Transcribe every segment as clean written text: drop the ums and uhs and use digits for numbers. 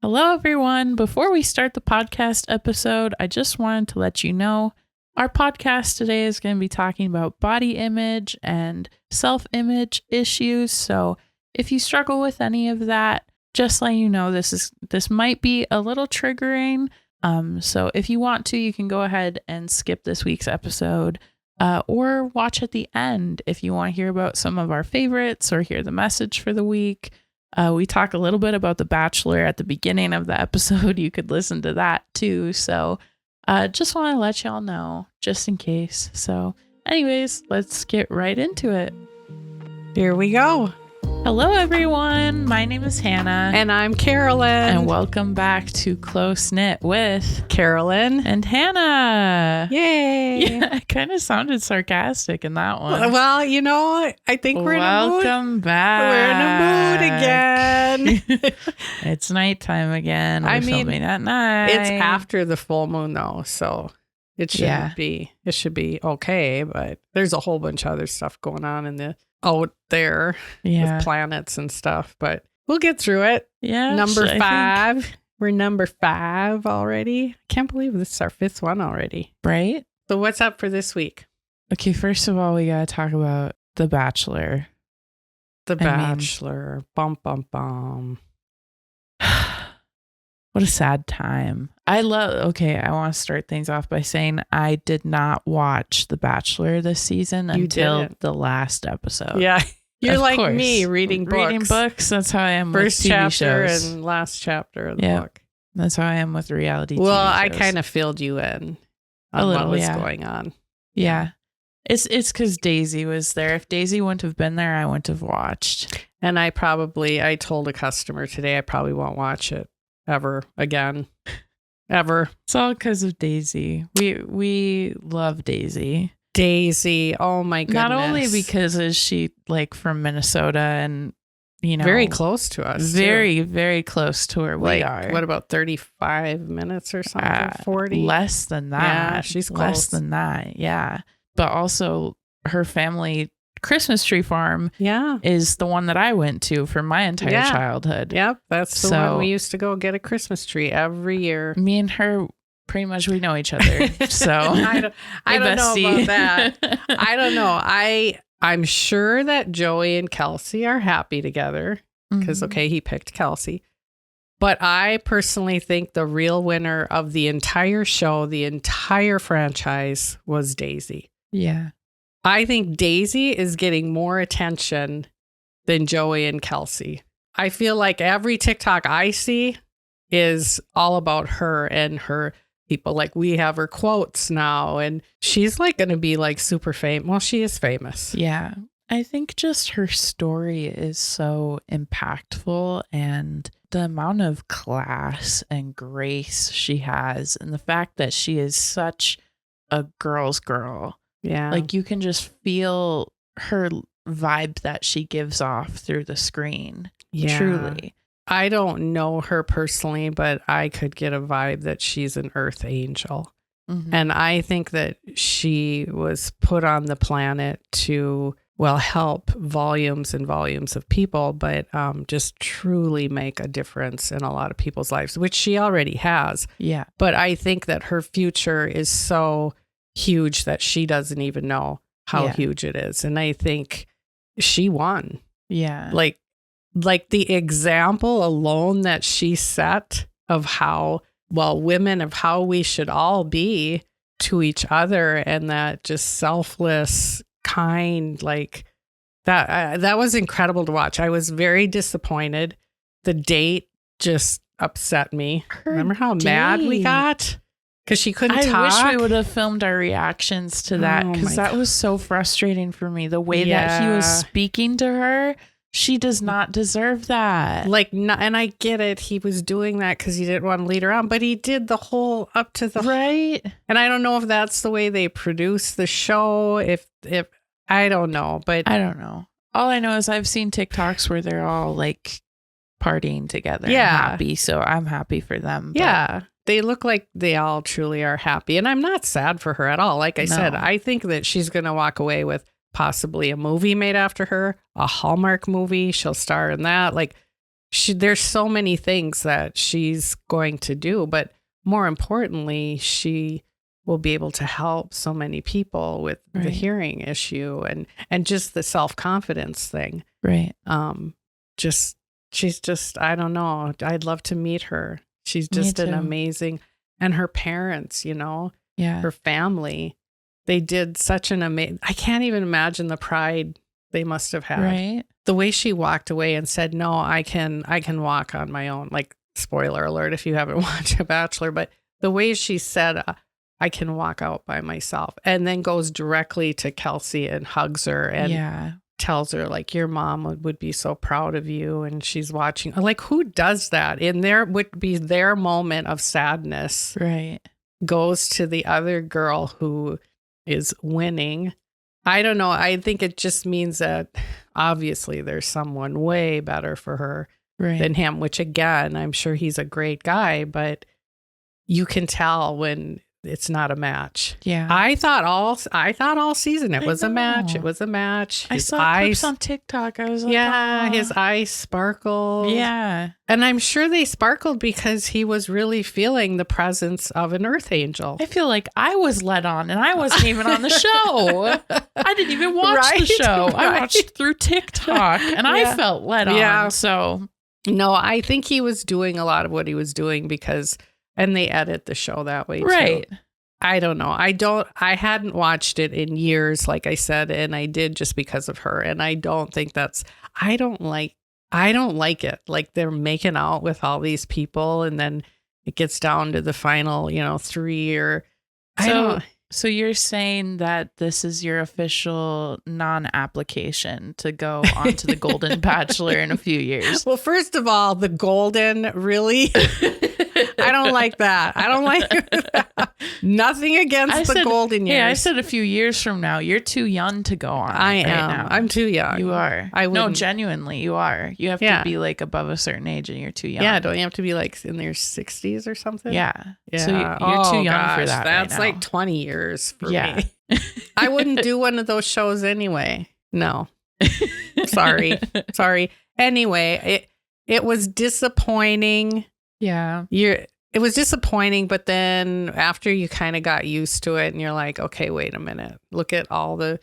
Hello, everyone. Before we start the podcast episode, I just wanted to let you know our podcast today is going to be talking about body image and self-image issues. So if you struggle with any of that, just let you know this might be a little triggering. So if you want to, you can go ahead and skip this week's episode or watch at the end if you want to hear about some of our favorites or hear the message for the week. We talk a little bit about The Bachelor at the beginning of the episode. You could listen to that too. So just want to let y'all know just in case. So anyways, let's get right into it. Here we go. Hello, everyone. My name is Hannah. And I'm Carolyn. And welcome back to Close Knit with Carolyn and Hannah. Yay. Yeah, I kind of sounded sarcastic in that one. Well, I think we're welcome back. We're in a mood again. It's nighttime again. We're filming at night. It's after the full moon though, so it shouldn't be. It should be okay, but there's a whole bunch of other stuff going on out there with planets and stuff, but we'll get through it. Yeah. Number 5. We're number 5 already. I can't believe this is our 5th one already. Right? So what's up for this week? Okay, first of all, we got to talk about The Bachelor. The Bachelor. Bum, bum, bum. What a sad time. I want to start things off by saying I did not watch The Bachelor this season until the last episode. Yeah. You're of like course. me reading books. That's how I am First with TV chapter shows. and last chapter of the book. That's how I am with reality well, TV shows. I kind of filled you in on what was going on. Yeah. It's because Daisy was there. If Daisy wouldn't have been there, I wouldn't have watched. And I told a customer today I probably won't watch it ever again. Ever. It's all because of Daisy. We love Daisy. Daisy. Oh my goodness. Not only because is she like from Minnesota and very close to us. Very, very close to where we are. What about 35 minutes or something? 40? Less than that. Yeah, she's close. Less than that. Yeah. But also her family Christmas tree farm is the one that I went to for my entire childhood. Yep. That's the one we used to go get a Christmas tree every year. Me and her pretty much we know each other. So I don't know about that. I don't know. I'm sure that Joey and Kelsey are happy together because, he picked Kelsey. But I personally think the real winner of the entire show, the entire franchise, was Daisy. Yeah. I think Daisy is getting more attention than Joey and Kelsey. I feel like every TikTok I see is all about her and her people. Like we have her quotes now and she's like going to be like super famous. Well, she is famous. Yeah. I think just her story is so impactful and the amount of class and grace she has and the fact that she is such a girl's girl. Yeah. Like you can just feel her vibe that she gives off through the screen. Yeah. Truly. I don't know her personally, but I could get a vibe that she's an earth angel. Mm-hmm. And I think that she was put on the planet to, help volumes and volumes of people, but just truly make a difference in a lot of people's lives, which she already has. Yeah. But I think that her future is so huge that she doesn't even know how huge it is. And I think she won. Yeah. Like the example alone that she set of how, women of how we should all be to each other and that just selfless, kind, like that was incredible to watch. I was very disappointed. The date just upset me. Remember how mad we got? Because she couldn't talk. I wish we would have filmed our reactions to that because that was so frustrating for me. The way that he was speaking to her, she does not deserve that. And I get it. He was doing that because he didn't want to lead her on, but he did the whole up to the right. And I don't know if that's the way they produce the show. If I don't know, but I don't know. All I know is I've seen TikToks where they're all like partying together. Yeah, and happy. So I'm happy for them. Yeah. They look like they all truly are happy. And I'm not sad for her at all. Like I said, I think that she's going to walk away with possibly a movie made after her, a Hallmark movie. She'll star in that. Like there's so many things that she's going to do, but more importantly, she will be able to help so many people with the Right. hearing issue and just the self-confidence thing. Right. She's just, I don't know. I'd love to meet her. She's Me just an too. amazing, and her parents, Yeah. her family, they did such an amazing, I can't even imagine the pride they must have had. Right. The way she walked away and said, no, I can walk on my own. Like, spoiler alert if you haven't watched A Bachelor, but the way she said, I can walk out by myself, and then goes directly to Kelsey and hugs her and Yeah. tells her, like, your mom would be so proud of you. And she's watching. Like, who does that? In there would be their moment of sadness, Right. goes to the other girl who is winning. I don't know. I think it just means that obviously there's someone way better for her Right. than him, which again, I'm sure he's a great guy, but you can tell when it's not a match. Yeah. I thought all season it I was a match. know. It was a match. I His saw eyes, clips on TikTok. I was like, yeah, "Oh." his eyes sparkled. Yeah. And I'm sure they sparkled because he was really feeling the presence of an earth angel. I feel like I was led on and I wasn't even on the show. I didn't even watch the Right? show. I Right. watched through TikTok and I Yeah. felt led on. Yeah. So, No, I think he was doing a lot of what he was doing and they edit the show that way too. right. I don't know. I hadn't watched it in years, like I said, and I did just because of her. And I don't think I don't like it. Like, they're making out with all these people and then it gets down to the final, 3 or So you're saying that this is your official non-application to go onto the Golden Bachelor in a few years? Well, first of all, the golden, really? I don't like that. I don't like that. Nothing against the golden years. Yeah, I said a few years from now. You're too young to go on. I right am. now. I'm too young. You are. I No, wouldn't- genuinely, you are. You have Yeah. to be like above a certain age, and you're too young. Yeah, don't you have to be like in their 60s or something? Yeah. Yeah. So you're too young for gosh, that. That's right like now. 20 years for Yeah. me. I wouldn't do one of those shows anyway. No. Sorry. Anyway, it was disappointing. Yeah. It was disappointing, but then after you kind of got used to it and you're like, okay, wait a minute. Look at all the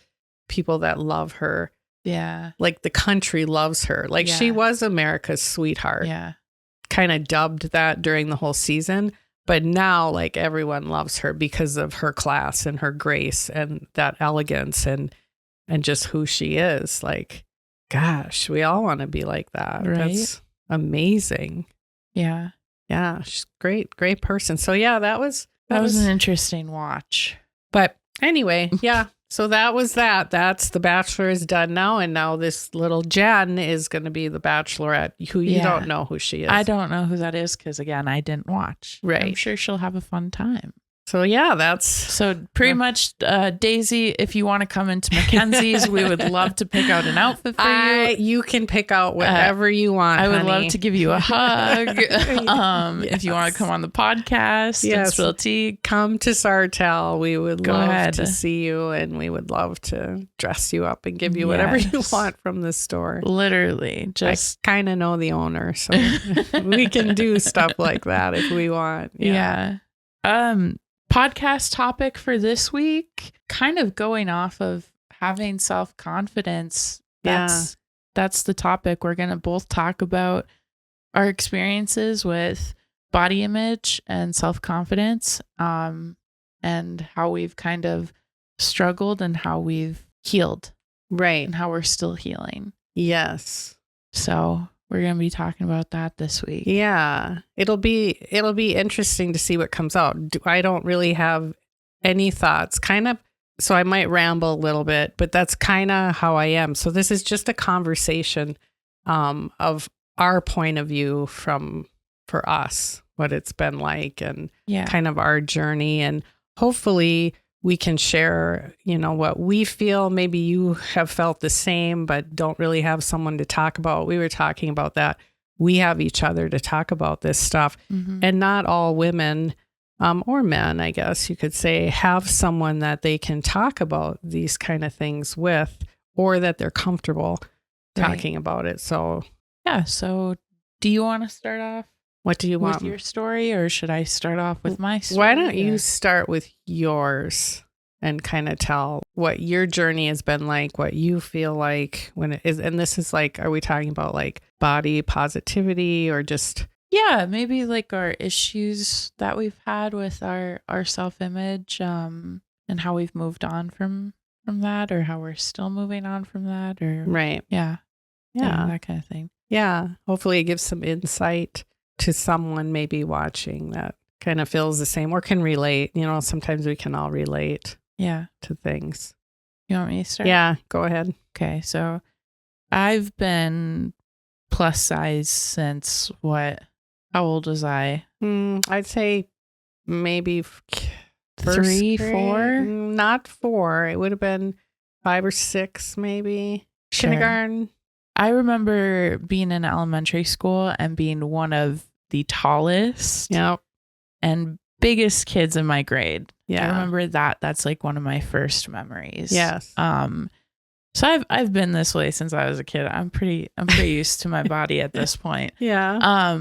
people that love her. Yeah. Like, the country loves her. Like, she Yeah. was America's sweetheart. Yeah. Kind of dubbed that during the whole season. But now, like, everyone loves her because of her class and her grace and that elegance and just who she is. Like, gosh, we all want to be like that. Right. That's amazing. Yeah. Yeah, she's great person. So yeah, that was an interesting watch. But anyway, yeah. So that was that. That's The Bachelor is done now, and now this little Jen is going to be the Bachelorette, who you Yeah. don't know who she is. I don't know who that is because, again, I didn't watch. Right. I'm sure she'll have a fun time. So yeah, that's So pretty much, Daisy, if you want to come into Mackenzie's, we would love to pick out an outfit for you. You can pick out whatever you want. I would honey. love to give you a hug. If you want to come on the podcast and Yes. spill tea. Come to Sartell. We would Go love ahead. to see you, and we would love to dress you up and give you whatever you Yes. want from the store. Literally, just I kind of know the owner, so we can do stuff like that if we want. yeah. Podcast topic for this week, kind of going off of having self-confidence. That's the topic. We're going to both talk about our experiences with body image and self-confidence, and how we've kind of struggled and how we've healed Right. and how we're still healing. Yes. So we're going to be talking about that this week. Yeah. It'll be interesting to see what comes out. I don't really have any thoughts. So I might ramble a little bit, but that's kind of how I am. So this is just a conversation of our point of view for us, what it's been like, and Yeah. kind of our journey. And hopefully we can share, what we feel. Maybe you have felt the same, but don't really have someone to talk about. We were talking about that. We have each other to talk about this stuff. Mhm. And not all women or men, I guess you could say, have someone that they can talk about these kind of things with, or that they're comfortable Right. talking about it. So Yeah. So do you want to start off What do you want? with your story, or should I start off with my story? Why don't you start with yours and kind of tell what your journey has been like, what you feel like when it is. And this is like, are we talking about like body positivity or just... Yeah, maybe like our issues that we've had with our self-image, and how we've moved on from that, or how we're still moving on from that, or Right. yeah, that kind of thing. Yeah. Hopefully it gives some insight to someone maybe watching that kind of feels the same or can relate. You know, sometimes we can all relate Yeah. to things. You want me to start? Yeah, go ahead. Okay, so I've been plus size since what? How old was I? I'd say maybe 3, grade. 4? Not 4. It would have been 5 or 6, maybe. Sure. Kindergarten. I remember being in elementary school and being one of the tallest Yep. and biggest kids in my grade. Yeah. I remember that. That's like one of my first memories. Yes. So I've been this way since I was a kid. I'm pretty used to my body at this point. Yeah.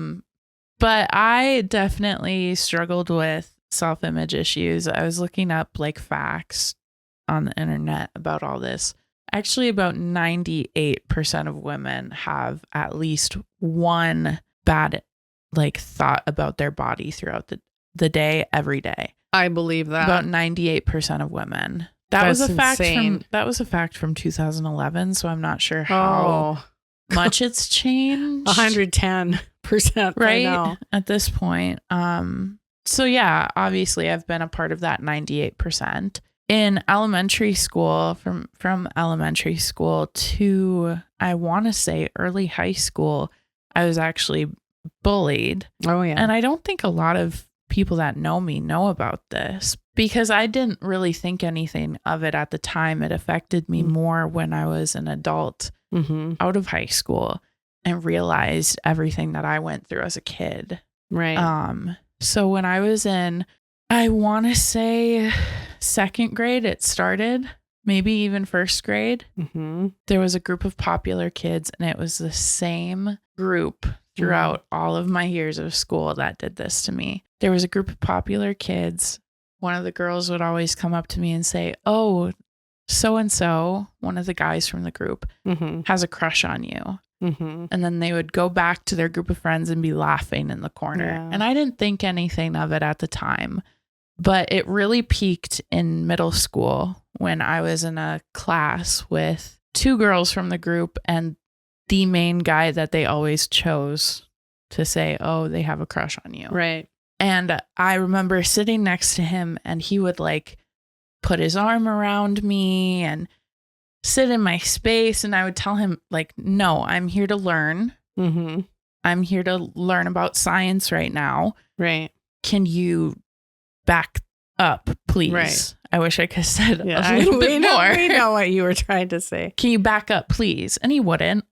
But I definitely struggled with self-image issues. I was looking up like facts on the internet about all this. Actually, about 98% of women have at least one bad like thought about their body throughout the day, every day. I believe that. About 98% of women. That's was a fact insane. that was a fact from 2011, so I'm not sure how much it's changed. 110%. Right? I know. At this point. So yeah, obviously I've been a part of that 98%. In elementary school, from elementary school to, I want to say, early high school, I was actually bullied. Oh, yeah. And I don't think a lot of people that know me know about this because I didn't really think anything of it at the time. It affected me more when I was an adult out of high school and realized everything that I went through as a kid. Right. So when I was in, I want to say second grade, it started, maybe even first grade. There was a group of popular kids, and it was the same group throughout all of my years of school that did this to me. There was a group of popular kids. One of the girls would always come up to me and say, "Oh, so-and-so," one of the guys from the group, has a crush on you. And then they would go back to their group of friends and be laughing in the corner. Yeah. And I didn't think anything of it at the time, but it really peaked in middle school when I was in a class with 2 girls from the group and the main guy that they always chose to say, "Oh, they have a crush on you." Right. And I remember sitting next to him, and he would like put his arm around me and sit in my space. And I would tell him like, "No, I'm here to learn. I'm here to learn about science right now. Right. Can you back up, please?" Right. I wish I could have said a Yeah, little bit more. We know what you were trying to say. "Can you back up, please?" And he wouldn't.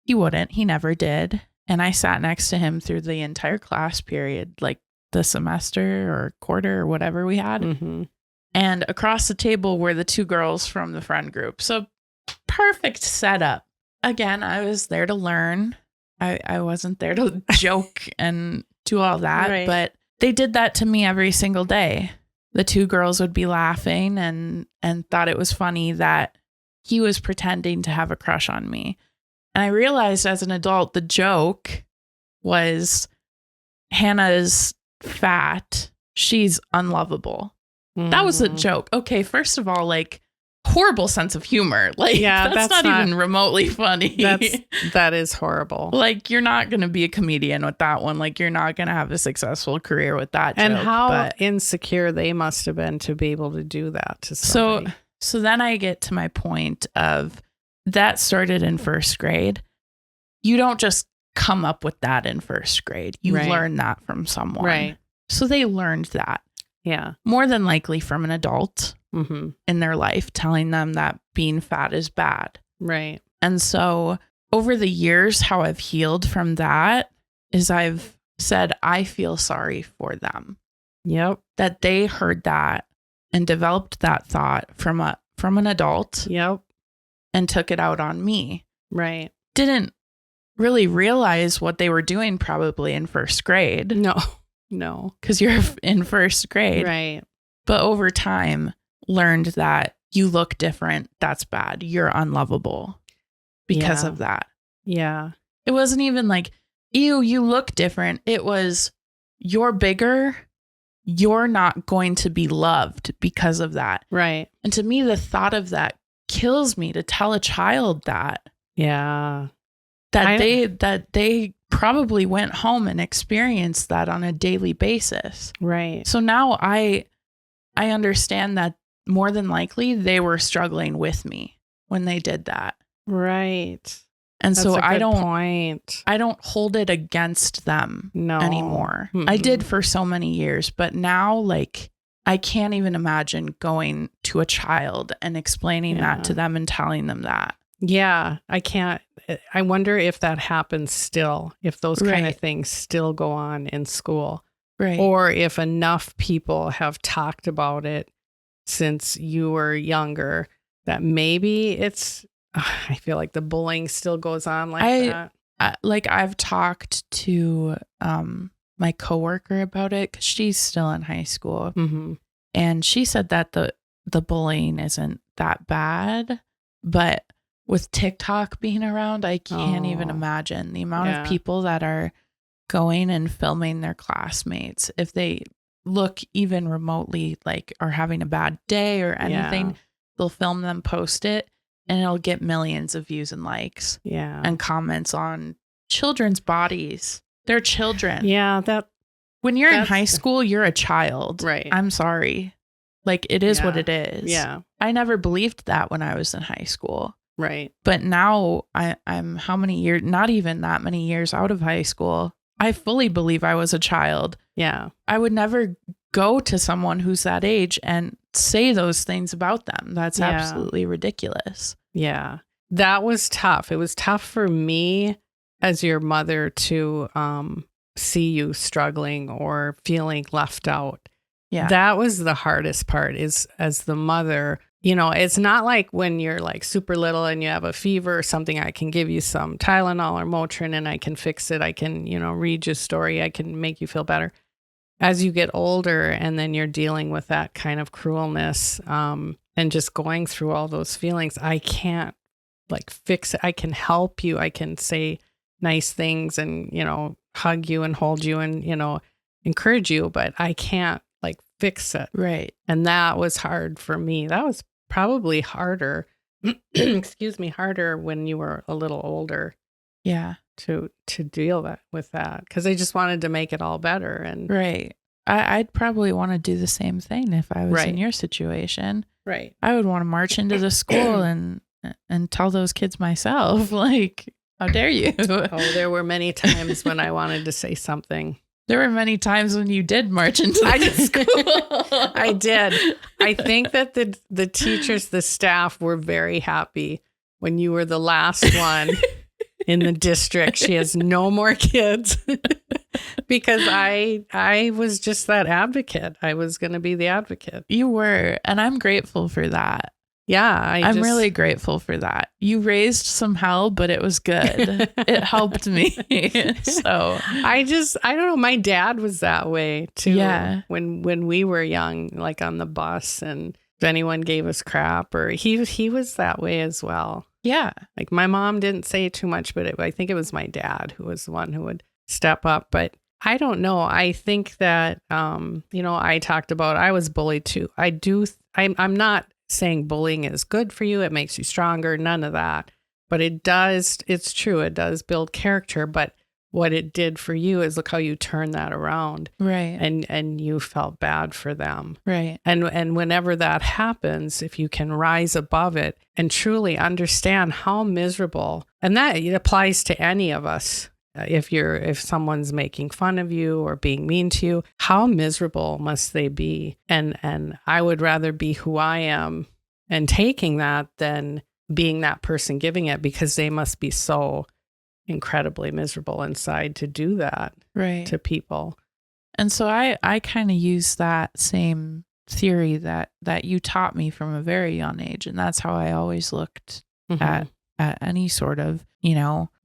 He never did. And I sat next to him through the entire class period, like the semester or quarter or whatever we had. And across the table were the 2 girls from the friend group. So perfect setup. Again, I was there to learn. I wasn't there to joke and do all that. Right. But they did that to me every single day. The 2 girls would be laughing and thought it was funny that he was pretending to have a crush on me. And I realized as an adult, the joke was, Hannah's fat. She's unlovable. That was a joke. Okay, first of all, like, horrible sense of humor. Like, Yeah, that's not even remotely funny. That is horrible. Like, you're not going to be a comedian with that one. Like, you're not going to have a successful career with that And joke. how insecure they must have been to be able to do that to somebody. So then I get to my point of that started in first grade. You don't just come up with that in first grade. You learn that from someone. Right. So they learned that. Yeah. More than likely from an adult in their life telling them that being fat is bad. Right. And so over the years, how I've healed from that is I've said, I feel sorry for them. Yep. That they heard that and developed that thought from an adult. Yep. And took it out on me. Right. Didn't really realize what they were doing probably in first grade. No. Because you're in first grade. Right. But over time, learned that you look different. That's bad. You're unlovable because of that. Yeah. It wasn't even like, ew, you look different. It was, you're bigger. You're not going to be loved because of that. Right. And to me, the thought of that kills me, to tell a child that. Yeah. That they probably went home and experienced that on a daily basis. Right. So now I understand that more than likely they were struggling with me when they did that. Right. And That's so a good I point. don't hold it against them anymore. Mm-mm. I did for so many years, but now like I can't even imagine going to a child and explaining that to them and telling them that. Yeah, I can't. I wonder if that happens still, if those kind of things still go on in school. Right. Or if enough people have talked about it since you were younger that maybe it's, I feel like the bullying still goes on like that. I've talked to my coworker about it because she's still in high school. Mm-hmm. And she said that the bullying isn't that bad, but with TikTok being around, I can't even imagine the amount of people that are going and filming their classmates. If they look even remotely like are having a bad day or anything, they'll film them, post it, and it'll get millions of views and likes and comments on children's bodies. They're children. Yeah, when you're in high school, you're a child. Right. I'm sorry. Like, it is what it is. Yeah. I never believed that when I was in high school. Right. But now I'm how many years, not even that many years out of high school. I fully believe I was a child. Yeah. I would never go to someone who's that age and say those things about them. That's absolutely ridiculous. Yeah. That was tough. It was tough for me as your mother to see you struggling or feeling left out. Yeah. That was the hardest part, is as the mother, it's not like when you're like super little and you have a fever or something, I can give you some Tylenol or Motrin and I can fix it. I can, read your story. I can make you feel better. As you get older and then you're dealing with that kind of cruelness and just going through all those feelings, I can't like fix it. I can help you. I can say nice things and, hug you and hold you and, encourage you, but I can't like fix it. Right. And that was hard for me. That was probably harder, harder when you were a little older. Yeah. To deal with that, because I just wanted to make it all better. And right. I'd probably want to do the same thing if I was in your situation. Right. I would want to march into the school and tell those kids myself, like, how dare you? Oh, there were many times when I wanted to say something. There were many times when you did march into the school. I did. I think that the teachers, the staff were very happy when you were the last one in the district. She has no more kids because I was just that advocate. I was going to be the advocate. You were, and I'm grateful for that. Yeah, I'm really grateful for that. You raised some hell, but it was good. It helped me. So I don't know. My dad was that way too. Yeah. When we were young, like on the bus, and if anyone gave us crap, or he was that way as well. Yeah. Like my mom didn't say too much, but I think it was my dad who was the one who would step up. But I don't know. I think that, I talked about, I was bullied too. I'm not saying bullying is good for you. It makes you stronger. None of that. But it's true. It does build character. But what it did for you is look how you turn that around. Right. And you felt bad for them. Right. And whenever that happens, if you can rise above it and truly understand how miserable, and that it applies to any of us. If someone's making fun of you or being mean to you, how miserable must they be? And I would rather be who I am and taking that than being that person giving it, because they must be so incredibly miserable inside to do that to people. And so I kind of use that same theory that you taught me from a very young age. And that's how I always looked at any sort of,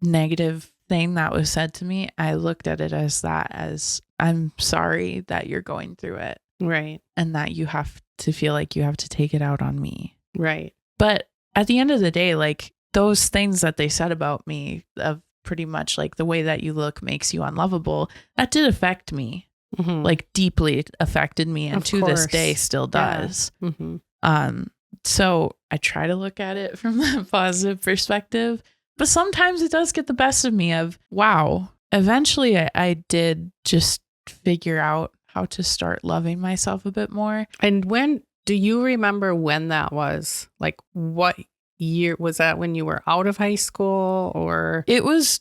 negative thing that was said to me, I looked at it as I'm sorry that you're going through it. Right. And that you have to feel like you have to take it out on me. Right. But at the end of the day, like those things that they said about me of pretty much like the way that you look makes you unlovable, that did affect me. Mm-hmm. Like deeply affected me, and Of to this course. day still does. Yeah. Mm-hmm. So I try to look at it from that positive perspective, but sometimes it does get the best of me of, wow, eventually I did just figure out how to start loving myself a bit more. And when do you remember when that was? Like what year was that, when you were out of high school, or? It was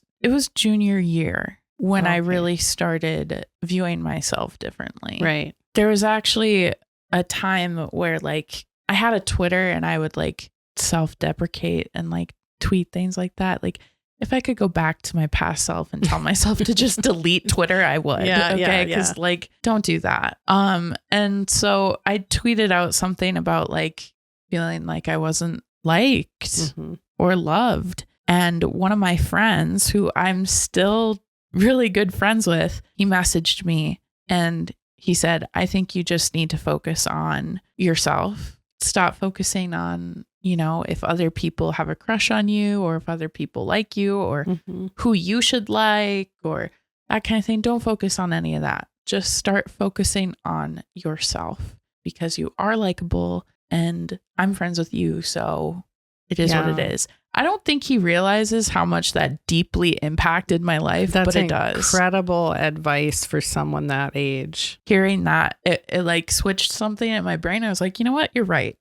junior year when I Okay. really started viewing myself differently. Right. There was actually a time where like I had a Twitter and I would like self-deprecate and like tweet things like that. Like if I could go back to my past self and tell myself to just delete Twitter, I would. Yeah, okay. yeah. Cause like, don't do that. And so I tweeted out something about like feeling like I wasn't liked Mm-hmm. or loved. And one of my friends who I'm still really good friends with, he messaged me and he said, I think you just need to focus on yourself. Stop focusing on, you know, if other people have a crush on you or if other people like you or Mm-hmm. who you should like or that kind of thing. Don't focus on any of that. Just start focusing on yourself because you are likable and I'm friends with you. So it is what it Yeah. is. I don't think he realizes how much that deeply impacted my life, That's but it does. incredible advice for someone that age. Hearing that, it like switched something in my brain. I was like, you know what? You're right.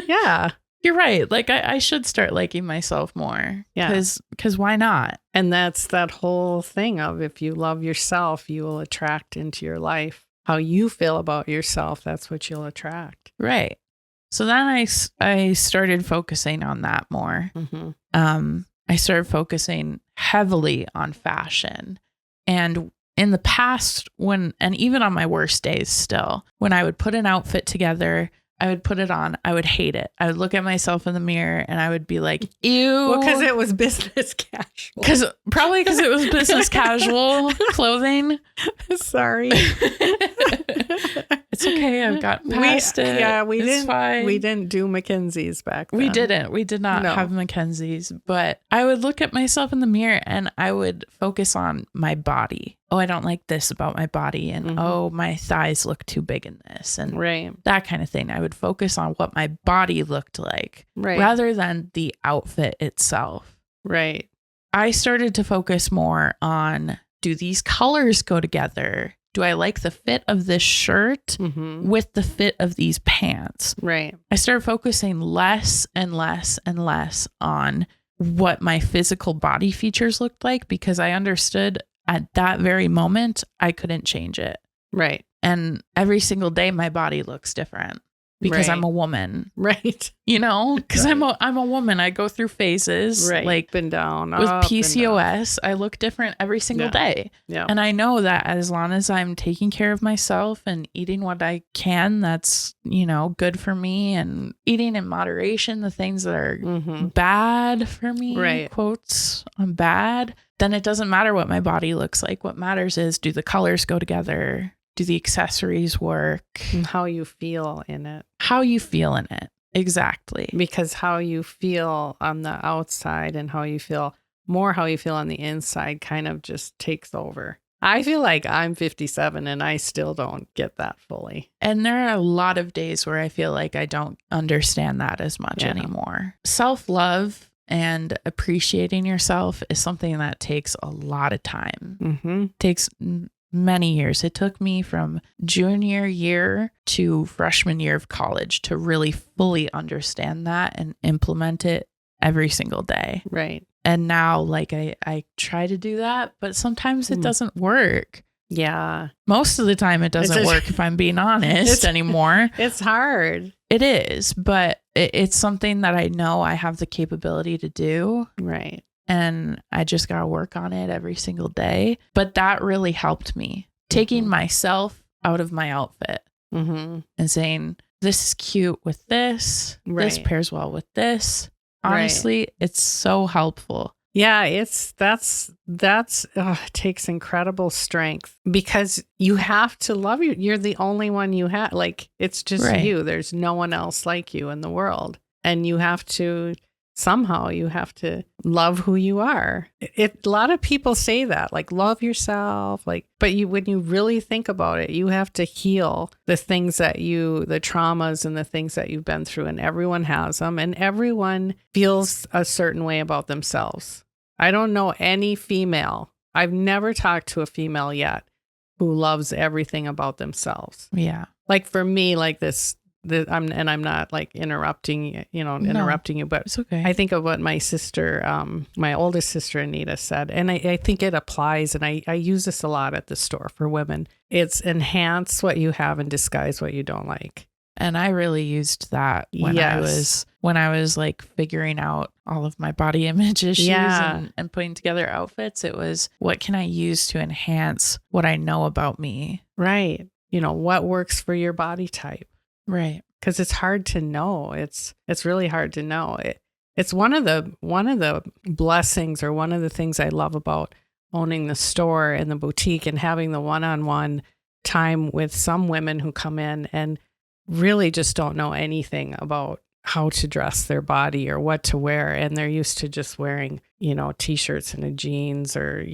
Yeah. You're right. Like I should start liking myself more. Yeah. Because why not? And that's that whole thing of, if you love yourself, you will attract into your life how you feel about yourself. That's what you'll attract. Right. So then I started focusing on that more. Mm-hmm. I started focusing heavily on fashion. And in the past, and even on my worst days still, when I would put an outfit together, I would put it on, I would hate it. I would look at myself in the mirror and I would be like, ew. Well, because it was business casual. Probably because it was business casual clothing. Sorry. It's okay. I've gotten past it. Yeah, It's fine. We didn't do Mackenzies back then. We didn't. We did not No. have Mackenzies, but I would look at myself in the mirror and I would focus on my body. Oh, I don't like this about my body. And Mhm. oh, my thighs look too big in this. And Right. that kind of thing. I would focus on what my body looked like Right. rather than the outfit itself. Right. I started to focus more on, do these colors go together? Do I like the fit of this shirt Mm-hmm. with the fit of these pants? Right. I started focusing less and less and less on what my physical body features looked like because I understood at that very moment I couldn't change it. Right. And every single day my body looks different because Right. I'm a woman, Right. you know, because Right. I'm a woman. I go through phases. Right. Like Up and down. with up and PCOS, I look different every single Yeah. day. down. Yeah. And I know that as long as I'm taking care of myself and eating what I can, that's, you know, good for me, and eating in moderation, the things that are Mm-hmm. bad for me, Right. quotes on bad, then it doesn't matter what my body looks like. What matters is, do the colors go together? Do the accessories work? And how you feel in it. How you feel in it. Exactly. Because how you feel on the outside and how you feel on the inside kind of just takes over. I feel like I'm 57 and I still don't get that fully. And there are a lot of days where I feel like I don't understand that as much Yeah. anymore. Self-love and appreciating yourself is something that takes a lot of time. Mm-hmm. Takes many years. It took me from junior year to freshman year of college to really fully understand that and implement it every single day. Right. And now, like, I try to do that, but sometimes it Mm. doesn't work. Yeah. Most of the time it doesn't It's- work, if I'm being honest, anymore. It's hard. It is, but it's something that I know I have the capability to do. Right. And I just got to work on it every single day. But that really helped me, taking Mhm. myself out of my outfit Mm-hmm. and saying, this is cute with this. This Right. pairs well with this. Right. Honestly, it's so helpful. Yeah, it takes incredible strength because you have to love you. You're the only one you have. Like, it's just Right. you. There's no one else like you in the world. And you have to love who you are. A lot of people say that, like, love yourself, but when you really think about it, you have to heal the traumas and the things that you've been through, and everyone has them, and everyone feels a certain way about themselves. I don't know any female. I've never talked to a female yet who loves everything about themselves. Yeah. Like for me, like I'm not like interrupting you, but It's okay. I think of what my sister, my oldest sister, Anita, said, and I think it applies, and I use this a lot at the store for women. It's enhance what you have and disguise what you don't like. And I really used that when I was like figuring out all of my body image issues and putting together outfits. It was, what can I use to enhance what I know about me? Right. What works for your body type. Right. Because it's hard to know. It's really hard to know. It's one of the blessings, or one of the things I love about owning the store and the boutique and having the one-on-one time with some women who come in and really just don't know anything about how to dress their body or what to wear. And they're used to just wearing, t-shirts and a jeans or,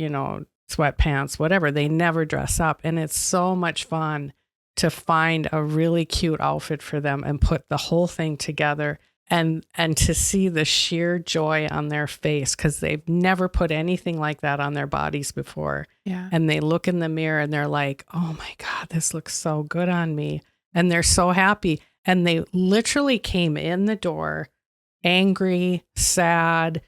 sweatpants, whatever. They never dress up. And it's so much fun to find a really cute outfit for them and put the whole thing together and to see the sheer joy on their face, because they've never put anything like that on their bodies before. Yeah. And they look in the mirror and they're like, oh my God, this looks so good on me. And they're so happy. And they literally came in the door angry, sad,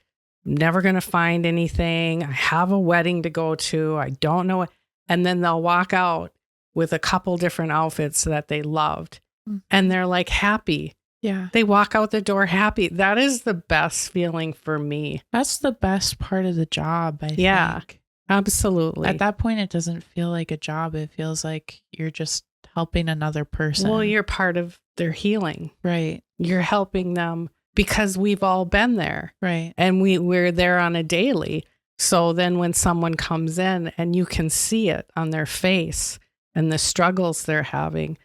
never going to find anything. I have a wedding to go to. I don't know. And then they'll walk out with a couple different outfits that they loved. Mm-hmm. And they're like happy. Yeah. They walk out the door happy. That is the best feeling for me. That's the best part of the job, I think. Absolutely. At that point, it doesn't feel like a job. It feels like you're just helping another person. Well, you're part of their healing. Right. You're helping them because we've all been there. Right. And we're there on a daily. So then when someone comes in and you can see it on their face and the struggles they're having,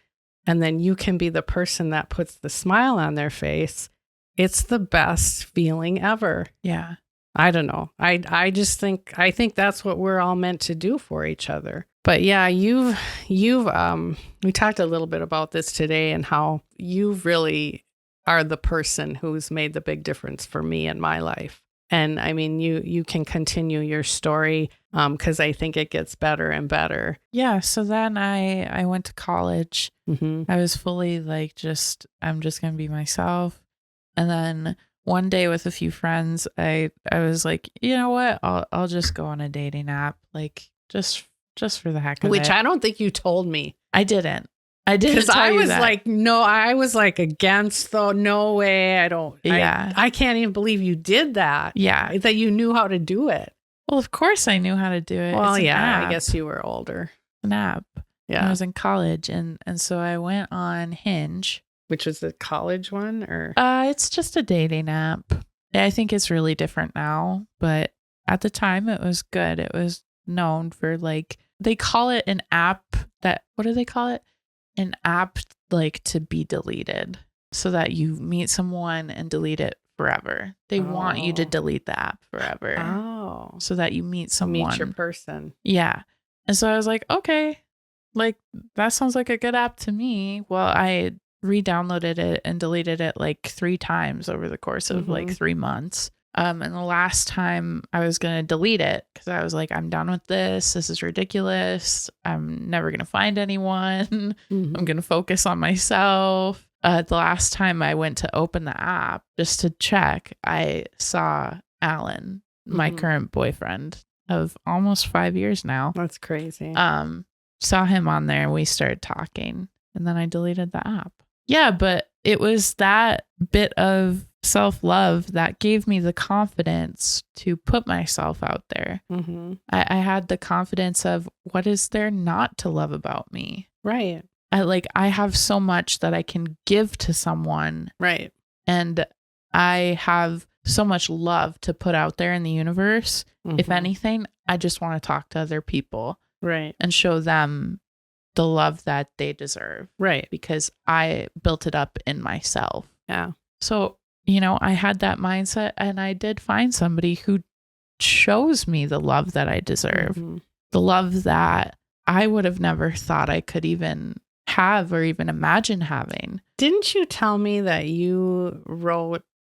and then you can be the person that puts the smile on their face, it's the best feeling ever. Yeah. I don't know. I think that's what we're all meant to do for each other. But yeah, we talked a little bit about this today and how you really are the person who's made the big difference for me in my life. And I mean, you can continue your story because I think it gets better and better. Yeah. So then I went to college. Mm-hmm. I was fully like, I'm just going to be myself. And then one day with a few friends, I was like, you know what? I'll just go on a dating app, like just for the heck of it. Which I don't think you told me. I didn't. Because I was like, no, I was like against though. No way. I don't. Yeah. I can't even believe you did that. Yeah. That you knew how to do it. Well, of course I knew how to do it. Well, it's yeah, I guess you were older. An app. Yeah. I was in college and so I went on Hinge. Which was the college one or? It's just a dating app. I think it's really different now, but at the time it was good. It was known for like, they call it an app what do they call it? An app like to be deleted so that you meet someone and delete it forever. They want you to delete the app forever. Oh. So that you meet someone. Meet your person. Yeah. And so I was like, okay, like that sounds like a good app to me. Well, I re-downloaded it and deleted it like 3 times over the course of like 3 months. And the last time I was going to delete it because I was like, I'm done with this. This is ridiculous. I'm never going to find anyone. I'm going to focus on myself. The last time I went to open the app just to check, I saw Alan, my current boyfriend of almost 5 years now. That's crazy. Saw him on there and we started talking and then I deleted the app. Yeah, but it was that bit of self-love that gave me the confidence to put myself out there. I had the confidence of what is there not to love about me? Right. I have so much that I can give to someone. Right. And I have so much love to put out there in the universe. If anything, I just want to talk to other people. Right. And show them the love that they deserve. Right. Because I built it up in myself. Yeah. So, I had that mindset, and I did find somebody who shows me the love that I deserve. The love that I would have never thought I could even have or even imagine having. Didn't you tell me that you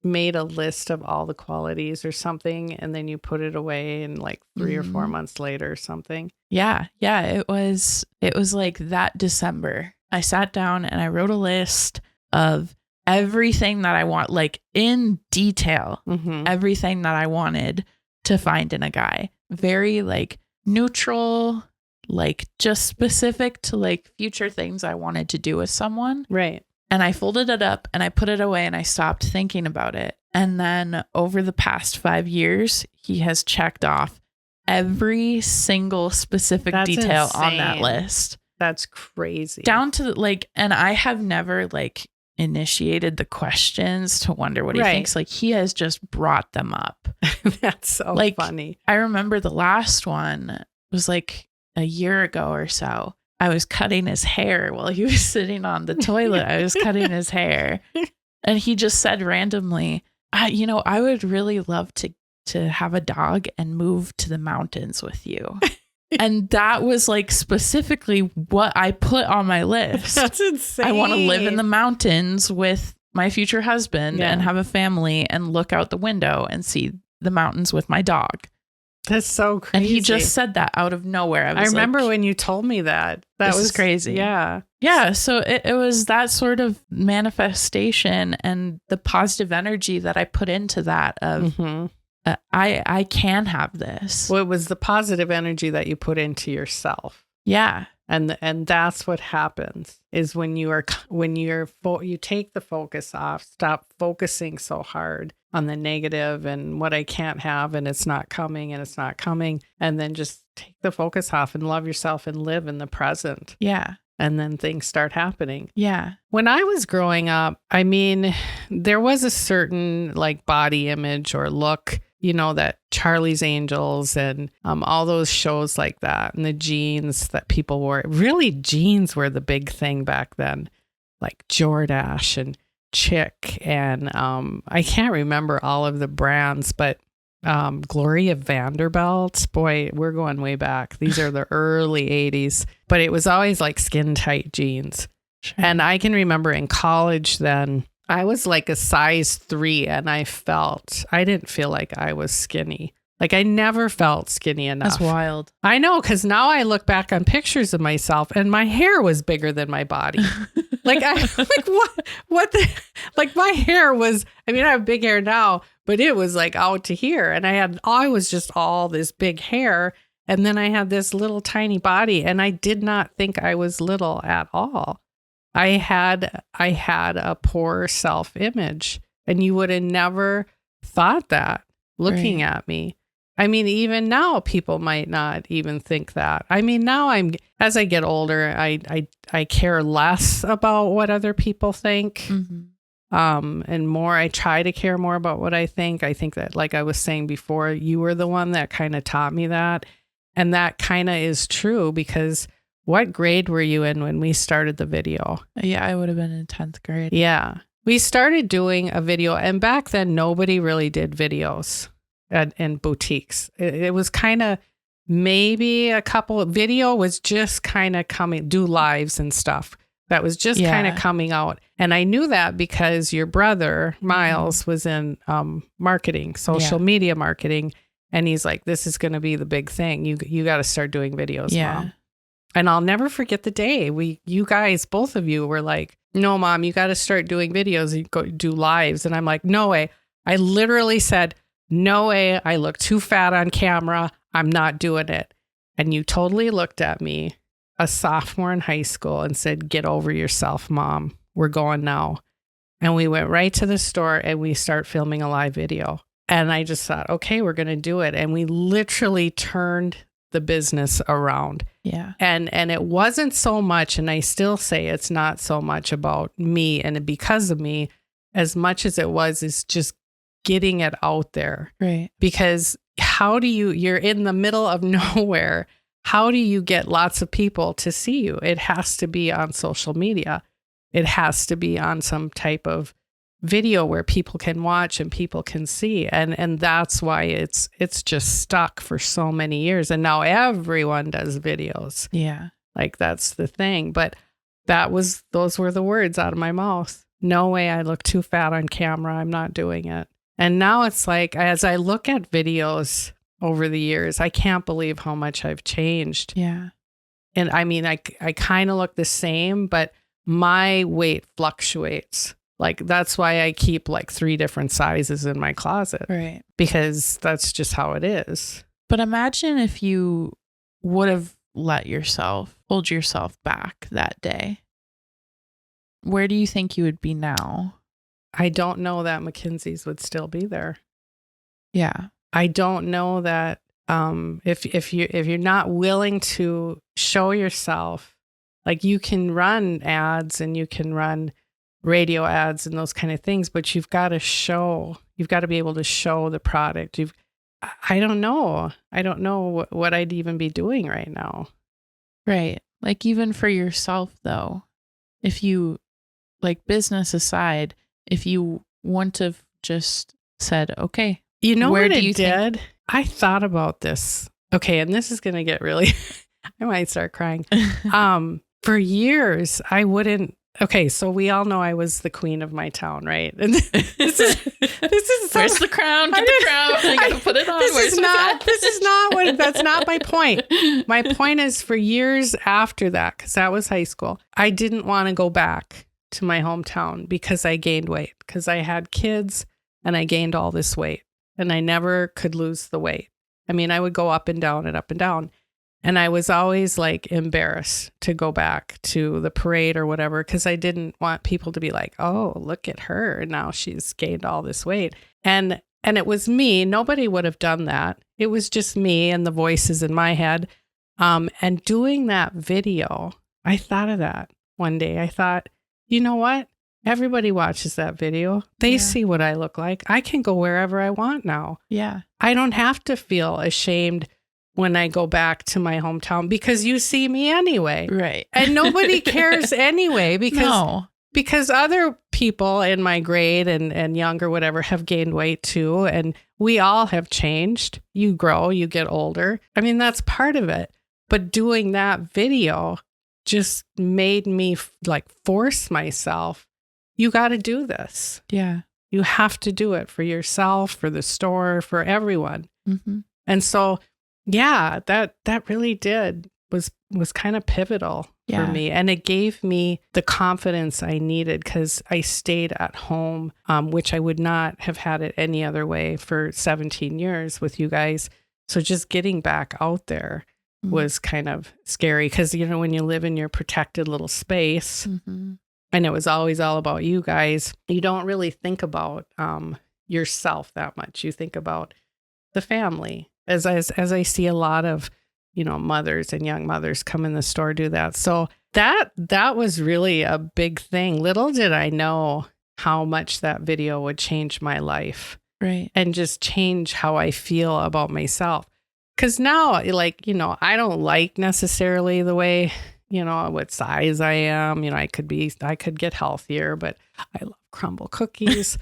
made a list of all the qualities or something, and then you put it away and like 3 or 4 months later or something? Yeah. It was like that December. I sat down and I wrote a list of everything that I want, like in detail, everything that I wanted to find in a guy. Very like neutral, like just specific to like future things I wanted to do with someone. Right. And I folded it up and I put it away and I stopped thinking about it. And then over the past 5 years, he has checked off every single specific detail on that list. That's crazy. Down to like, and I have never like initiated the questions to wonder what he thinks. Like he has just brought them up. That's so like, funny. I remember the last one was like a year ago or so. I was cutting his hair while he was sitting on the toilet. I was cutting his hair. And he just said randomly, I would really love to have a dog and move to the mountains with you. And that was like specifically what I put on my list. That's insane. I want to live in the mountains with my future husband and have a family and look out the window and see the mountains with my dog. That's so crazy. And he just said that out of nowhere. I remember when you told me that. That was crazy. Yeah. Yeah. So it was that sort of manifestation and the positive energy that I put into that of I can have this. Well, it was the positive energy that you put into yourself. Yeah. And that's what happens is when you take the focus off, stop focusing so hard on the negative and what I can't have and it's not coming, and then just take the focus off and love yourself and live in the present. Yeah. And then things start happening. Yeah. When I was growing up, I mean, there was a certain like body image or look, that Charlie's Angels and all those shows like that, and the jeans that people wore. Really, jeans were the big thing back then, like Jordache and Chick. And I can't remember all of the brands, but Gloria Vanderbilt, boy, we're going way back. These are the early 80s, but it was always like skin tight jeans. Sure. And I can remember in college then, I was like a size 3 and I didn't feel like I was skinny. Like I never felt skinny enough. That's wild. I know, because now I look back on pictures of myself and my hair was bigger than my body. Like what like my hair was, I mean, I have big hair now, but it was like out to here. And I was just all this big hair. And then I had this little tiny body and I did not think I was little at all. I had a poor self-image, and you would have never thought that looking at me. I mean, even now people might not even think that. I mean, now as I get older, I care less about what other people think. And more, I try to care more about what I think. I think that, like I was saying before, you were the one that kind of taught me that. And that kind of is true because what grade were you in when we started the video? Yeah, I would have been in 10th grade. Yeah. We started doing a video, and back then nobody really did videos in boutiques. It was kind of maybe a couple. Video was just kind of coming, do lives and stuff. That was just kind of coming out. And I knew that because your brother, Miles, was in marketing, social media marketing. And he's like, this is going to be the big thing. You got to start doing videos, Mom. And I'll never forget the day you guys, both of you were like, no, Mom, you got to start doing videos. You go do lives. And I'm like, no way. I literally said, no way. I look too fat on camera. I'm not doing it. And you totally looked at me, a sophomore in high school, and said, get over yourself, Mom. We're going now. And we went right to the store and we start filming a live video. And I just thought, okay, we're going to do it. And we literally turned the business around. Yeah. And it wasn't so much, and I still say it's not so much about me and because of me, as much as it was is just getting it out there. Right. Because you're in the middle of nowhere. How do you get lots of people to see you? It has to be on social media. It has to be on some type of video where people can watch and people can see. And that's why it's just stuck for so many years. And now everyone does videos. Yeah. Like that's the thing. But those were the words out of my mouth. No way, I look too fat on camera. I'm not doing it. And now it's like, as I look at videos over the years, I can't believe how much I've changed. Yeah. And I mean, I kind of look the same, but my weight fluctuates. Like that's why I keep like 3 different sizes in my closet. Right. Because that's just how it is. But imagine if you would have hold yourself back that day. Where do you think you would be now? I don't know that Mackenzie's would still be there. Yeah. I don't know that if you're not willing to show yourself, like you can run ads and you can run radio ads and those kind of things, but you've got to be able to show the product. I don't know what I'd even be doing right now. Right. Like even for yourself though, if you, like business aside, if you wouldn't have just said, okay, you know where what do it you did? think? I thought about this. Okay, and this is going to get really, I might start crying. For years, I wouldn't. Okay, so we all know I was the queen of my town, right? And this is where's the crown? Get the crown. I gotta put it on. That's not my point. My point is for years after that, because that was high school, I didn't want to go back to my hometown because I gained weight, because I had kids and I gained all this weight and I never could lose the weight. I mean, I would go up and down and up and down. And I was always like embarrassed to go back to the parade or whatever, because I didn't want people to be like, oh, look at her. Now she's gained all this weight. And it was me. Nobody would have done that. It was just me and the voices in my head. And doing that video, I thought of that one day. I thought, you know what? Everybody watches that video. They see what I look like. I can go wherever I want now. Yeah. I don't have to feel ashamed when I go back to my hometown because you see me anyway. Right. And nobody cares anyway because other people in my grade and younger, whatever, have gained weight too. And we all have changed. You grow, you get older. I mean, that's part of it. But doing that video just made me like force myself. You got to do this. Yeah. You have to do it for yourself, for the store, for everyone. Mm-hmm. And so, yeah, that really was kind of pivotal for me. And it gave me the confidence I needed because I stayed at home, which I would not have had it any other way for 17 years with you guys. So just getting back out there was kind of scary because, you know, when you live in your protected little space, and it was always all about you guys, you don't really think about yourself that much. You think about the family. As I see a lot of, you know, mothers and young mothers come in the store, do that. So that was really a big thing. Little did I know how much that video would change my life. Right. And just change how I feel about myself. Because now, like, you know, I don't like necessarily the way, you know, what size I am. You know, I could get healthier, but I love crumble cookies.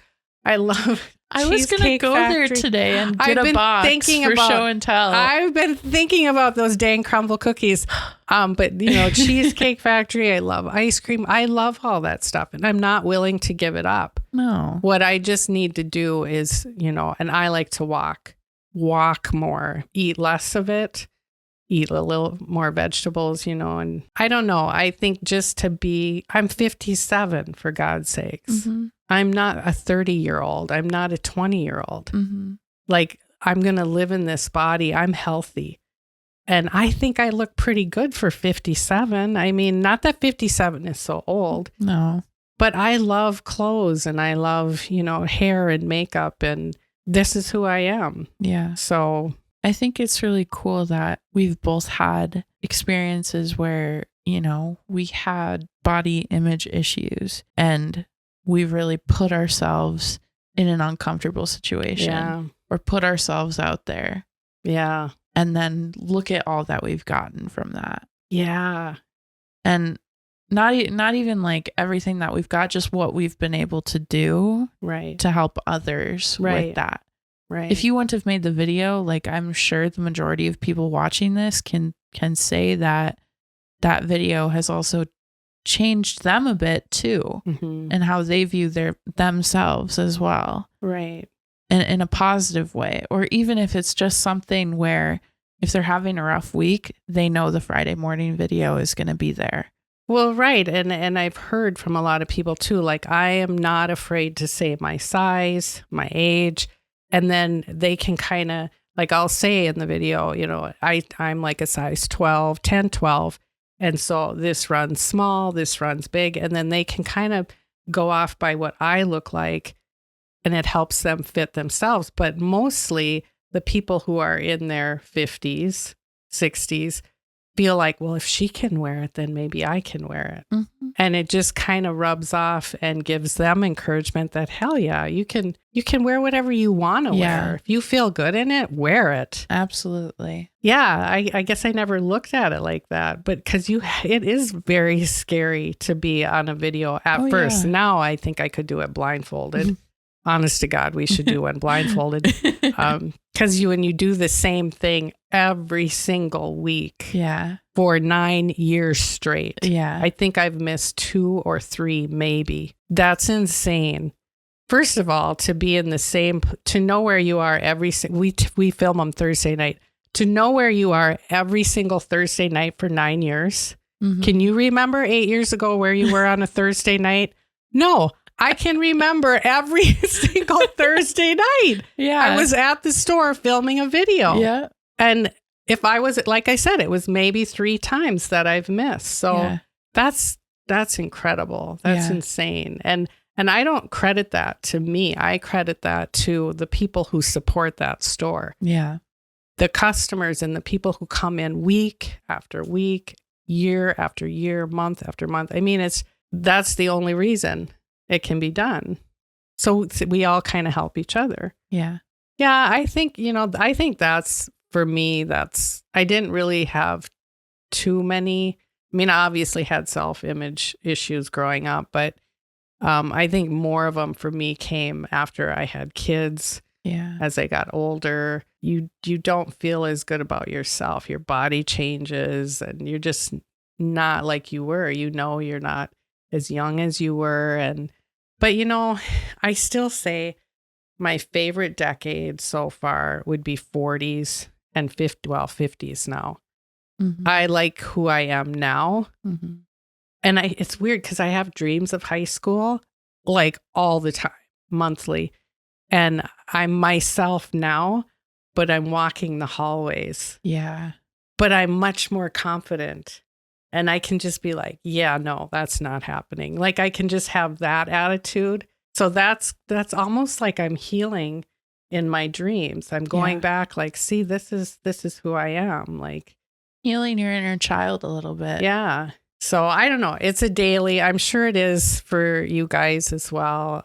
I was going to go there today and get a box for show and tell. I've been thinking about those dang crumble cookies. But, you know, Cheesecake Factory, I love ice cream. I love all that stuff. And I'm not willing to give it up. No. What I just need to do is, you know, and I like to walk more, eat less of it, eat a little more vegetables, you know, and I don't know. I think I'm 57 for God's sakes. Mm-hmm. I'm not a 30-year-old. I'm not a 20-year-old. Mm-hmm. Like, I'm going to live in this body. I'm healthy. And I think I look pretty good for 57. I mean, not that 57 is so old. No. But I love clothes and I love, you know, hair and makeup. And this is who I am. Yeah. So I think it's really cool that we've both had experiences where, you know, we had body image issues and we've really put ourselves in an uncomfortable situation Yeah. or put ourselves out there Yeah. and then look at all that we've gotten from that. Yeah. And not even like everything that we've got, just what we've been able to do Right. to help others Right. with that. Right. If you wouldn't have made the video, like I'm sure the majority of people watching this can say that video has also changed them a bit too, Mhm. and how they view themselves as well, Right. in a positive way. Or even if it's just something where if they're having a rough week, they know the Friday morning video is going to be there. Well, right. And I've heard from a lot of people too, like I am not afraid to say my size, my age, and then they can kind of, like I'll say in the video, you know, I'm like a size 12, 10, 12. And so this runs small, this runs big. And then they can kind of go off by what I look like, and it helps them fit themselves. But mostly the people who are in their 50s, 60s feel like, well, if she can wear it, then maybe I can wear it. Mm-hmm. And it just kind of rubs off and gives them encouragement that, hell yeah, you can wear whatever you want to wear. If you feel good in it, wear it. Absolutely. Yeah, I guess I never looked at it like that, but because it is very scary to be on a video at first. Yeah. Now I think I could do it blindfolded. Honest to God, we should do one blindfolded. Because when you do the same thing every single week for 9 years straight. I think I've missed 2 or 3 maybe. That's insane. First of all, to be in the same, to know where you are we film them Thursday night. To know where you are every single Thursday night for 9 years. Mm-hmm. Can you remember 8 years ago where you were on a Thursday night? No. I can remember every single Thursday night. I was at the store filming a video. And if I was, like I said, it was maybe 3 times that I've missed. So that's incredible. That's insane. And I don't credit that to me. I credit that to the people who support that store. The customers and the people who come in week after week, year after year, month after month. I mean, that's the only reason it can be done. So we all kind of help each other. Yeah, I think, I think that's, for me, I didn't really have too many. I mean, I obviously had self-image issues growing up, but I think more of them for me came after I had kids. As I got older, you don't feel as good about yourself. Your body changes and you're just not like you were. You're not as young as you were. But I still say my favorite decade so far would be 40s and 50s now. Mm-hmm. I like who I am now. Mm-hmm. And it's weird because I have dreams of high school like all the time, monthly. And I'm myself now, but I'm walking the hallways. But I'm much more confident. And I can just be like, yeah, no, that's not happening. Like I can just have that attitude. So that's almost like I'm healing in my dreams. I'm going back like, see, this is who I am. Like healing your inner child a little bit. Yeah. So I don't know. It's a daily. I'm sure it is for you guys as well.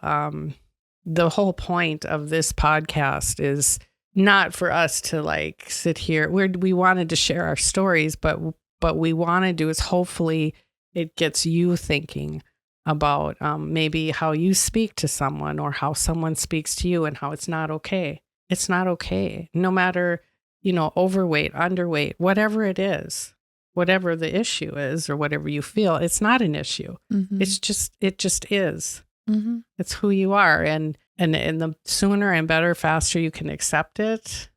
The whole point of this podcast is not for us to like sit here. We wanted to share our stories, but what we want to do is hopefully it gets you thinking about maybe how you speak to someone or how someone speaks to you and how it's not okay. It's not okay. No matter, overweight, underweight, whatever it is, whatever the issue is or whatever you feel, it's not an issue. Mm-hmm. It just is. Mm-hmm. It's who you are. And the sooner and better, faster you can accept it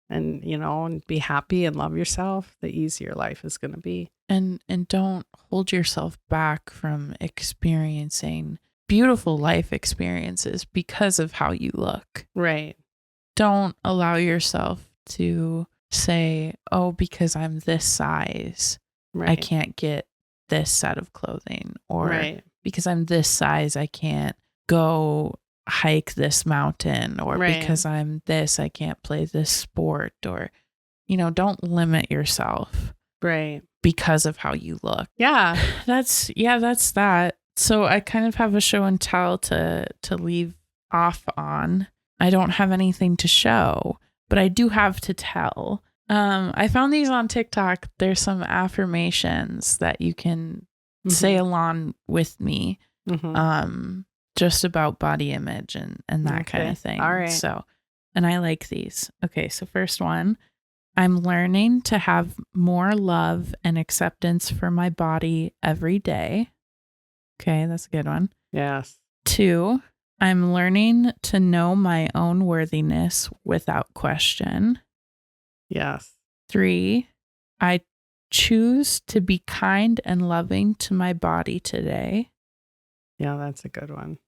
and, and be happy and love yourself, the easier life is going to be. And don't hold yourself back from experiencing beautiful life experiences because of how you look. Right. Don't allow yourself to say, oh, because I'm this size, I can't get this set of clothing. Or because I'm this size, I can't go hike this mountain. Or because I'm this, I can't play this sport. Or, don't limit yourself. Because of how you look. That's that. So I kind of have a show and tell to leave off on. I don't have anything to show, but I do have to tell. I found these on TikTok. There's some affirmations that you can say along with me, just about body image and that kind of thing. All right. So, and I like these. Okay. So first one, I'm learning to have more love and acceptance for my body every day. Okay. That's a good one. Yes. 2, I'm learning to know my own worthiness without question. Yes. 3, I choose to be kind and loving to my body today. Yeah, that's a good one.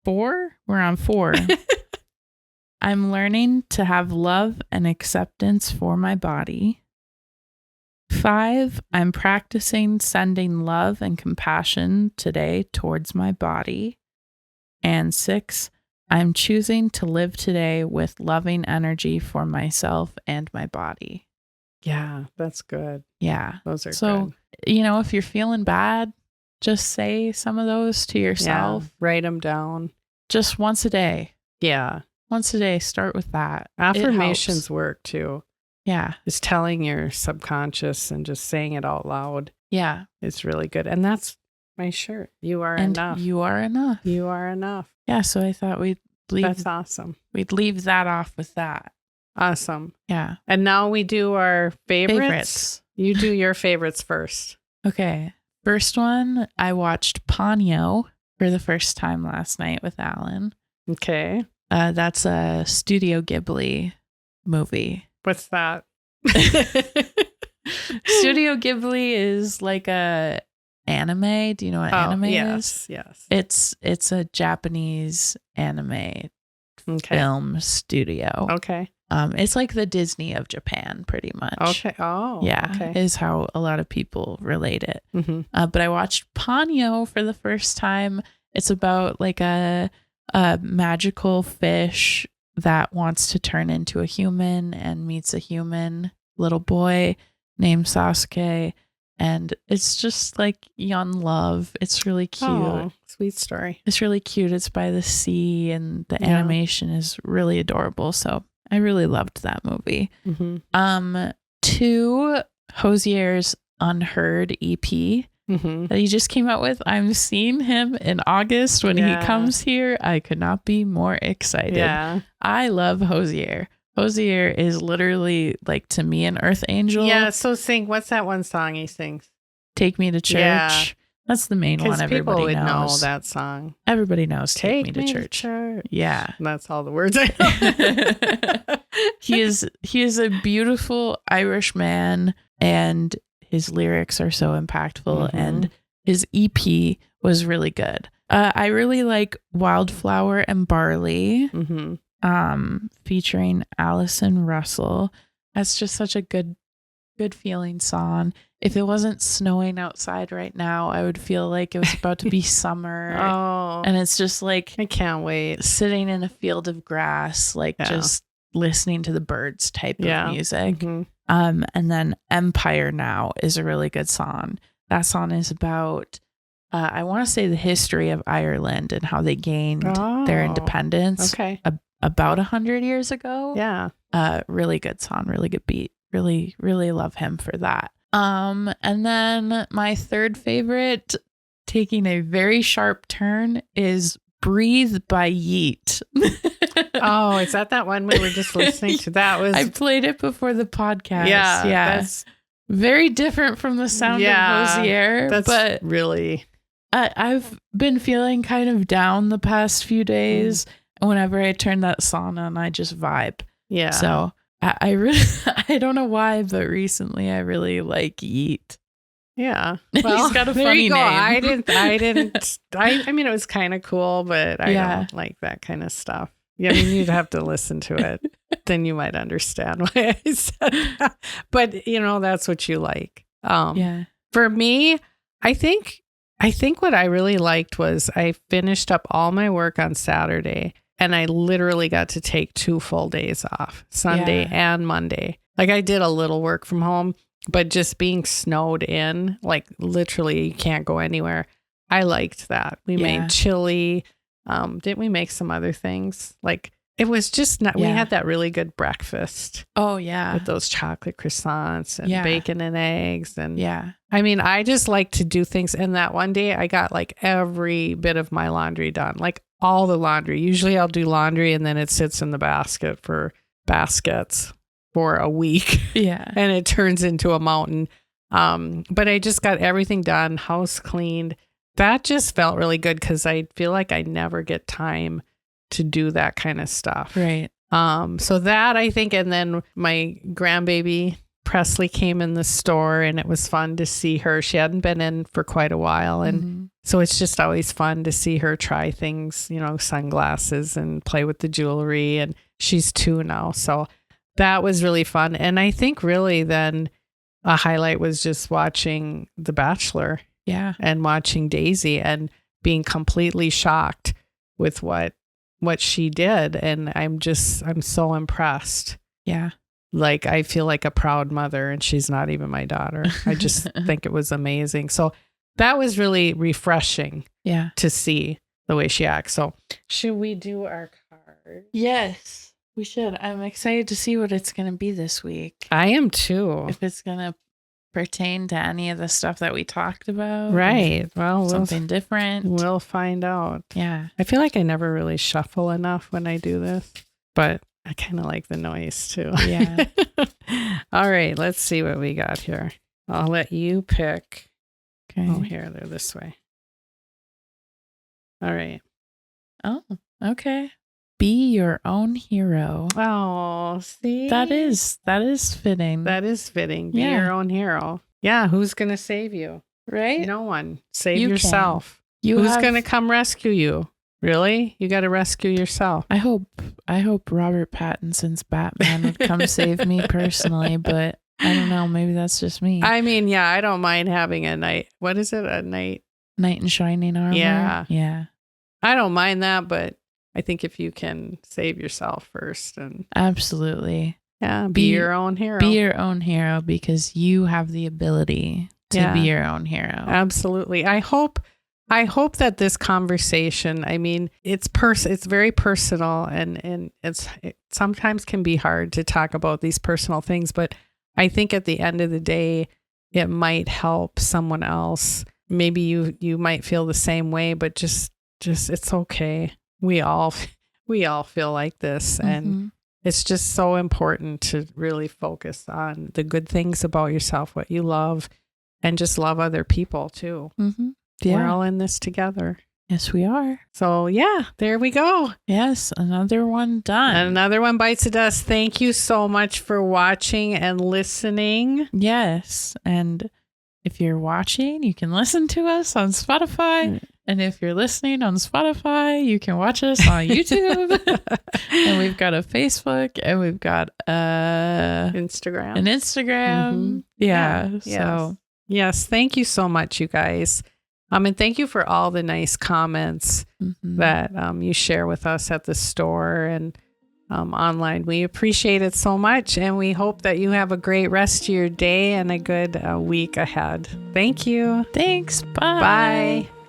4, we're on 4. I'm learning to have love and acceptance for my body. 5, I'm practicing sending love and compassion today towards my body. And 6, I'm choosing to live today with loving energy for myself and my body. Yeah, that's good. Yeah. Those are So, good. if you're feeling bad, just say some of those to yourself. Yeah, write them down. Just once a day. Yeah. Once a day, start with that. Affirmations work too. Yeah. Just telling your subconscious and just saying it out loud. Yeah. It's really good. And that's my shirt. You are And enough. you are enough. You are enough. Yeah. So I thought That's awesome. We'd leave that off with that. Awesome. Yeah. And now we do our favorites. You do your favorites first. Okay. First one, I watched Ponyo for the first time last night with Alan. Okay. That's a Studio Ghibli movie. What's that? Studio Ghibli is like a anime. Do you know what anime is? Yes. It's a Japanese anime film studio. Okay. It's like the Disney of Japan, pretty much. Okay. Oh, yeah, okay. Is how a lot of people relate it. Mm-hmm. But I watched Ponyo for the first time. It's about like a magical fish that wants to turn into a human and meets a human little boy named Sasuke. And it's just like young love. It's really cute. Oh, sweet story. It's really cute. It's by the sea and the animation is really adorable. So I really loved that movie. Mm-hmm. 2, Hozier's Unheard EP that he just came out with. I'm seeing him in August when he comes here. I could not be more excited. Yeah. I love Hozier. Hozier is literally like to me an earth angel. Yeah. So what's that one song he sings? Take Me to Church. Yeah. That's the main one. People Everybody would know knows that song. Everybody knows Take Me to to Church. Church. Yeah. That's all the words I know. He is a beautiful Irish man, and his lyrics are so impactful, and his EP was really good. I really like Wildflower and Barley, featuring Allison Russell. That's just such a good feeling song. If it wasn't snowing outside right now, I would feel like it was about to be summer. Oh, and it's just like I can't wait. Sitting in a field of grass, like just listening to the birds type of music. Mm-hmm. And then Empire Now is a really good song. That song is about, I want to say the history of Ireland and how they gained their independence. Okay. About 100 years ago. Yeah. Really good song, really good beat. Really, really love him for that. And then my third favorite, taking a very sharp turn, is Breathe by Yeet. Oh, is that one we were just listening to? That was I played it before the podcast. Yeah. That's very different from the sound of Hozier. But really I've been feeling kind of down the past few days. Whenever I turn that song on, I just vibe. Yeah. So I really, I don't know why, but recently I really like Yeet. Yeah. Well, he's got a funny name. I mean, it was kind of cool, but I don't like that kind of stuff. Yeah, I mean, you'd have to listen to it. Then you might understand why I said that. But, that's what you like. For me, I think what I really liked was I finished up all my work on Saturday. And I literally got to take 2 full days off, Sunday and Monday. Like I did a little work from home, but just being snowed in, like literally you can't go anywhere. I liked that. We Yeah. made chili. Didn't we make some other things? Like, it was just not, we Yeah. had that really good breakfast Oh, yeah. with those chocolate croissants and Yeah. bacon and eggs. And Yeah. I mean, I just like to do things. And that one day I got like every bit of my laundry done, like all the laundry. Usually I'll do laundry and then it sits in the baskets for a week Yeah. and it turns into a mountain. But I just got everything done, house cleaned. That just felt really good because I feel like I never get time to do that kind of stuff. Right. So that I think, and then my grandbaby Presley came in the store and it was fun to see her. She hadn't been in for quite a while. And Mhm. so it's just always fun to see her try things, sunglasses and play with the jewelry. And she's 2 now. So that was really fun. And I think really then a highlight was just watching The Bachelor Yeah. and watching Daisy and being completely shocked with what she did. And I'm so impressed. Yeah. Like, I feel like a proud mother and she's not even my daughter. I just think it was amazing. So that was really refreshing Yeah. to see the way she acts. So should we do our card? Yes, we should. I'm excited to see what it's going to be this week. I am too. If it's going to pertain to any of the stuff that we talked about. Right. Well, Something different. we'll find out. Yeah. I feel like I never really shuffle enough when I do this, but I kind of like the noise too. Yeah. All right, let's see what we got here. I'll let you pick. Okay. Oh, here, they're this way. All right. Oh, okay. Be your own hero. Oh, see? That is fitting. That is fitting. Be Yeah. your own hero. Yeah, who's going to save you? right? No one. Save You can. yourself. You Who's have- going to come rescue you? Really? You got to rescue yourself. I hope Robert Pattinson's Batman would come save me personally, but I don't know. Maybe that's just me. I mean, yeah, I don't mind having a night. What is it? A night? Knight in shining armor. Yeah. Yeah. I don't mind that, but I think if you can save yourself first and Absolutely. yeah, be Be- your own hero. Be your own hero because you have the ability to Yeah. be your own hero. Absolutely. I hope that this conversation, I mean, it's very personal and it sometimes can be hard to talk about these personal things, but I think at the end of the day, it might help someone else. Maybe you might feel the same way, but just it's okay. We all feel like this, and Mhm. it's just so important to really focus on the good things about yourself, what you love, and just love other people too. Mhm. We're Yeah. all in this together. Yes, we are. So yeah, there we go. Yes, another one done. Another one bites the dust. Thank you so much for watching and listening. Yes, and if you're watching, you can listen to us on Spotify. And if you're listening on Spotify, you can watch us on YouTube. And we've got a Facebook and we've got Instagram. an Instagram. Mhm. Yeah. Yes. So Yes, thank you so much, you guys. And thank you for all the nice comments mhm. that you share with us at the store and online. We appreciate it so much, and we hope that you have a great rest of your day and a good week ahead. Thank you. Thanks. Bye. Bye.